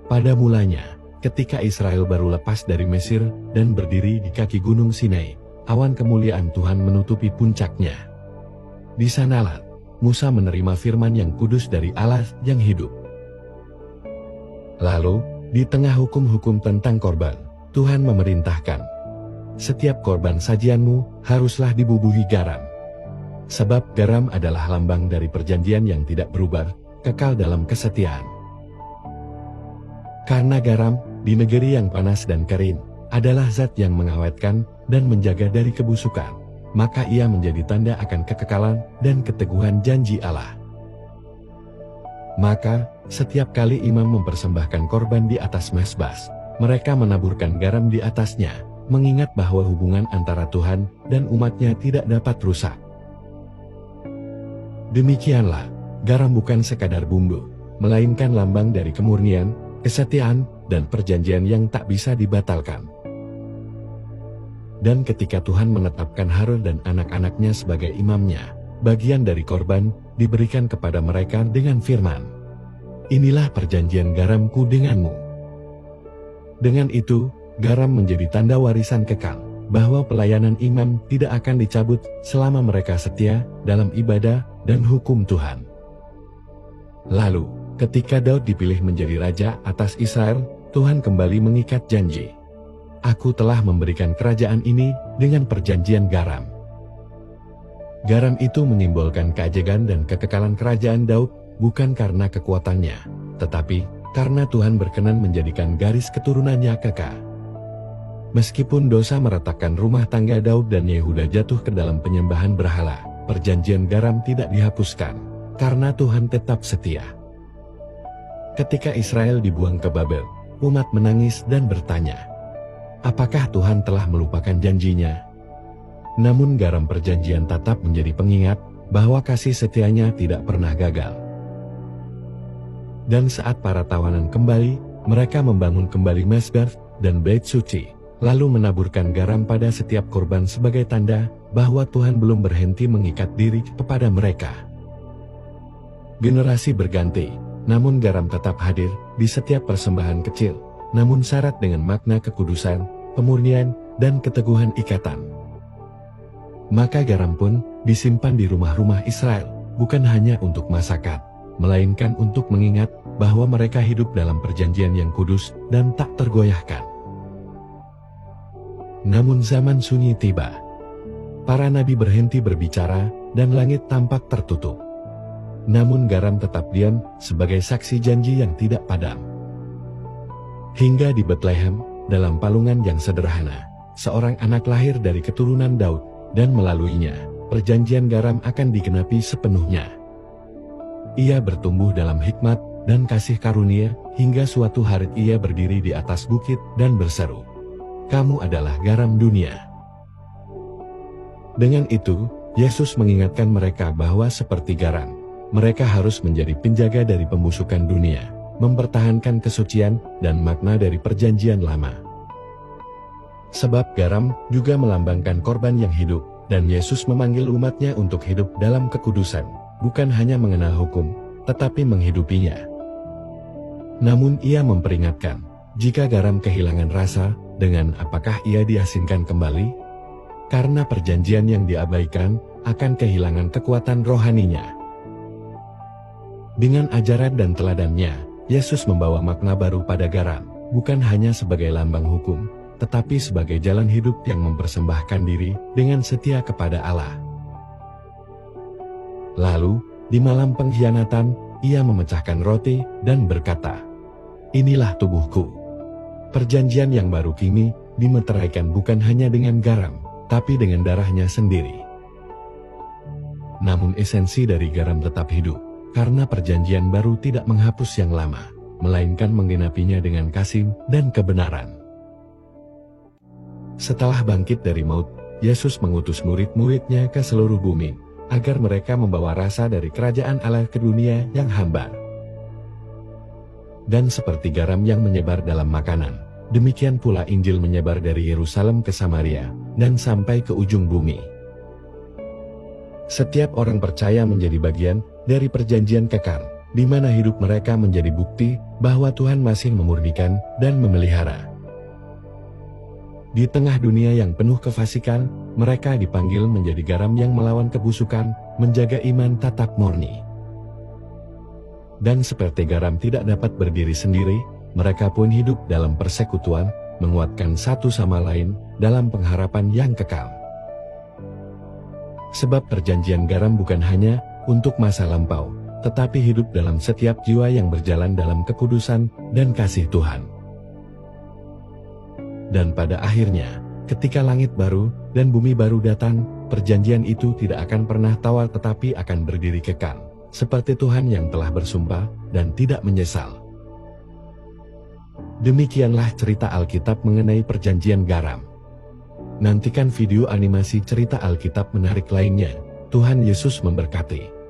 Pada mulanya, ketika Israel baru lepas dari Mesir dan berdiri di kaki Gunung Sinai, awan kemuliaan Tuhan menutupi puncaknya. Di sanalah Musa menerima firman yang kudus dari Allah yang hidup. Lalu, di tengah hukum-hukum tentang korban, Tuhan memerintahkan, "Setiap korban sajianmu haruslah dibubuhi garam. Sebab garam adalah lambang dari perjanjian yang tidak berubah, kekal dalam kesetiaan." Karena garam, di negeri yang panas dan kering, adalah zat yang mengawetkan dan menjaga dari kebusukan, maka ia menjadi tanda akan kekekalan dan keteguhan janji Allah. Maka, setiap kali imam mempersembahkan korban di atas mezbah, mereka menaburkan garam di atasnya, mengingat bahwa hubungan antara Tuhan dan umatnya tidak dapat rusak. Demikianlah, garam bukan sekadar bumbu, melainkan lambang dari kemurnian, kesetiaan, dan perjanjian yang tak bisa dibatalkan. Dan ketika Tuhan menetapkan Harun dan anak-anaknya sebagai imamnya, bagian dari korban diberikan kepada mereka dengan firman, "Inilah perjanjian garamku denganmu." Dengan itu, garam menjadi tanda warisan kekal, bahwa pelayanan imam tidak akan dicabut selama mereka setia dalam ibadah dan hukum Tuhan. Lalu, ketika Daud dipilih menjadi raja atas Israel, Tuhan kembali mengikat janji. "Aku telah memberikan kerajaan ini dengan perjanjian garam." Garam itu menyimbolkan keajegan dan kekekalan kerajaan Daud, bukan karena kekuatannya, tetapi karena Tuhan berkenan menjadikan garis keturunannya kekal. Meskipun dosa meretakkan rumah tangga Daud dan Yehuda jatuh ke dalam penyembahan berhala, perjanjian garam tidak dihapuskan, karena Tuhan tetap setia. Ketika Israel dibuang ke Babel, umat menangis dan bertanya, apakah Tuhan telah melupakan janjinya? Namun garam perjanjian tetap menjadi pengingat bahwa kasih setianya tidak pernah gagal. Dan saat para tawanan kembali, mereka membangun kembali mezbah dan bait suci, lalu menaburkan garam pada setiap korban sebagai tanda bahwa Tuhan belum berhenti mengikat diri kepada mereka. Generasi berganti, namun garam tetap hadir di setiap persembahan kecil, namun syarat dengan makna kekudusan, pemurnian, dan keteguhan ikatan. Maka garam pun disimpan di rumah-rumah Israel, bukan hanya untuk masakan, melainkan untuk mengingat bahwa mereka hidup dalam perjanjian yang kudus dan tak tergoyahkan. Namun zaman sunyi tiba. Para nabi berhenti berbicara, dan langit tampak tertutup. Namun garam tetap diam sebagai saksi janji yang tidak padam. Hingga di Betlehem, dalam palungan yang sederhana, seorang anak lahir dari keturunan Daud, dan melaluinya, perjanjian garam akan digenapi sepenuhnya. Ia bertumbuh dalam hikmat dan kasih karunia, hingga suatu hari ia berdiri di atas bukit dan berseru, "Kamu adalah garam dunia." Dengan itu, Yesus mengingatkan mereka bahwa seperti garam, mereka harus menjadi penjaga dari pembusukan dunia, mempertahankan kesucian dan makna dari perjanjian lama. Sebab garam juga melambangkan korban yang hidup, dan Yesus memanggil umatnya untuk hidup dalam kekudusan, bukan hanya mengenal hukum, tetapi menghidupinya. Namun ia memperingatkan, jika garam kehilangan rasa, dengan apakah ia diasinkan kembali? Karena perjanjian yang diabaikan akan kehilangan kekuatan rohaninya. Dengan ajaran dan teladannya, Yesus membawa makna baru pada garam, bukan hanya sebagai lambang hukum, tetapi sebagai jalan hidup yang mempersembahkan diri dengan setia kepada Allah. Lalu, di malam pengkhianatan, ia memecahkan roti dan berkata, "Inilah tubuhku." Perjanjian yang baru kini dimeteraikan bukan hanya dengan garam, tapi dengan darahnya sendiri. Namun esensi dari garam tetap hidup, karena perjanjian baru tidak menghapus yang lama, melainkan menggenapinya dengan kasih dan kebenaran. Setelah bangkit dari maut, Yesus mengutus murid-muridnya ke seluruh bumi, agar mereka membawa rasa dari kerajaan Allah ke dunia yang hambar. Dan seperti garam yang menyebar dalam makanan, demikian pula Injil menyebar dari Yerusalem ke Samaria, dan sampai ke ujung bumi. Setiap orang percaya menjadi bagian dari perjanjian kekal, di mana hidup mereka menjadi bukti bahwa Tuhan masih memurnikan dan memelihara. Di tengah dunia yang penuh kefasikan, mereka dipanggil menjadi garam yang melawan kebusukan, menjaga iman tetap murni. Dan seperti garam tidak dapat berdiri sendiri, mereka pun hidup dalam persekutuan, menguatkan satu sama lain dalam pengharapan yang kekal. Sebab perjanjian garam bukan hanya untuk masa lampau, tetapi hidup dalam setiap jiwa yang berjalan dalam kekudusan dan kasih Tuhan. Dan pada akhirnya, ketika langit baru dan bumi baru datang, perjanjian itu tidak akan pernah tawar tetapi akan berdiri kekal, seperti Tuhan yang telah bersumpah dan tidak menyesal. Demikianlah cerita Alkitab mengenai perjanjian garam. Nantikan video animasi cerita Alkitab menarik lainnya. Tuhan Yesus memberkati.